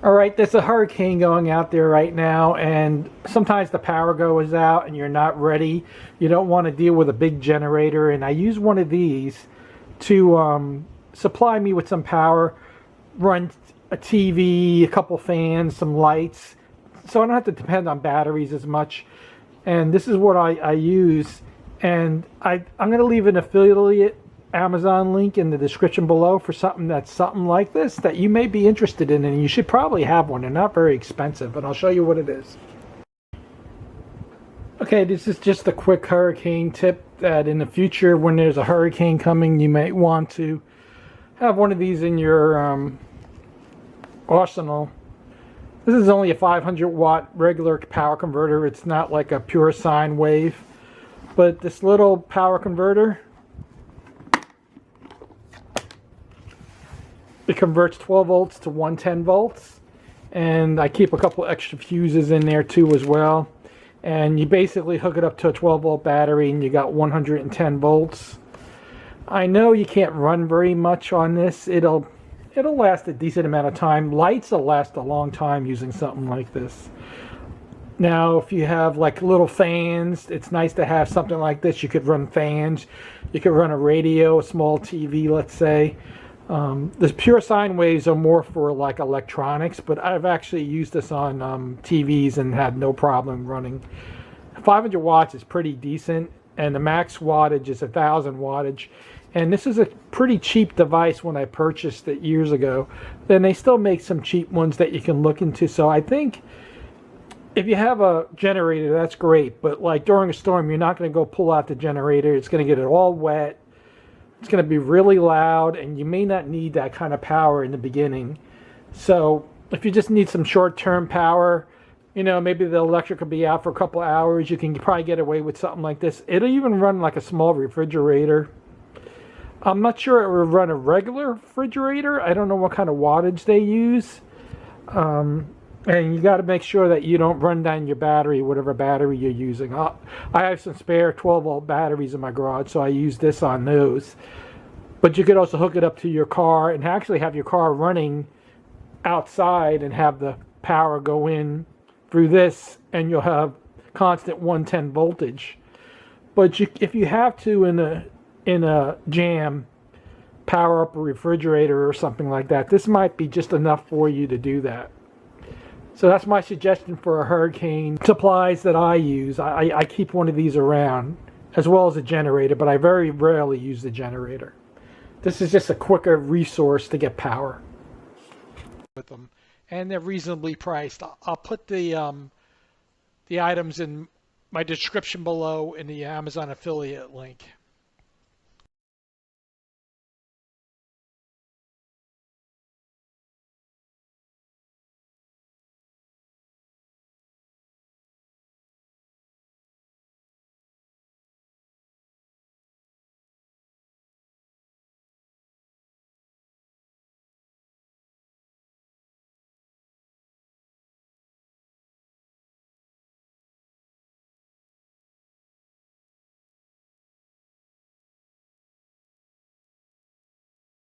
All right, there's a hurricane going out there right now, and sometimes the power goes out and you're not ready. You don't want to deal with a big generator, and I use one of these to supply me with some power, run a TV, a couple fans, some lights, so I don't have to depend on batteries as much. And this is what I use, and I'm going to leave an affiliate Amazon link in the description below for something like this that you may be interested in, and you should probably have one. They're not very expensive, but I'll show you what it is. Okay, this is just a quick hurricane tip that in the future when there's a hurricane coming, you may want to have one of these in your arsenal. This is only a 500 watt regular power converter. It's not like a pure sine wave, but this little power converter, it converts 12 volts to 110 volts, and I keep a couple extra fuses in there too as well. And you basically hook it up to a 12 volt battery and you got 110 volts. I know you can't run very much on this. It'll last a decent amount of time. Lights will last a long time using something like this. Now, if you have like little fans, it's nice to have something like this. You could run fans. You could run a radio, a small TV, let's say. The pure sine waves are more for like electronics, but I've actually used this on TVs and had no problem running. 500 watts is pretty decent, and the max wattage is 1000 wattage. And this is a pretty cheap device when I purchased it years ago. Then they still make some cheap ones that you can look into. So I think if you have a generator, that's great. But like during a storm, you're not going to go pull out the generator. It's going to get it all wet. It's going to be really loud, and you may not need that kind of power in the beginning. So if you just need some short-term power, you know, maybe the electric will be out for a couple hours, you can probably get away with something like this. It'll even run like a small refrigerator. I'm not sure it will run a regular refrigerator. I don't know what kind of wattage they use. And you got to make sure that you don't run down your battery, whatever battery you're using. I have some spare 12 volt batteries in my garage, so I use this on those. But you could also hook it up to your car and actually have your car running outside and have the power go in through this, and you'll have constant 110 voltage. But if you have to in a jam power up a refrigerator or something like that, this might be just enough for you to do that. So that's my suggestion for a hurricane supplies that I use. I keep one of these around, as well as a generator, but I very rarely use the generator. This is just a quicker resource to get power with them, and they're reasonably priced. I'll put the items in my description below in the Amazon affiliate link.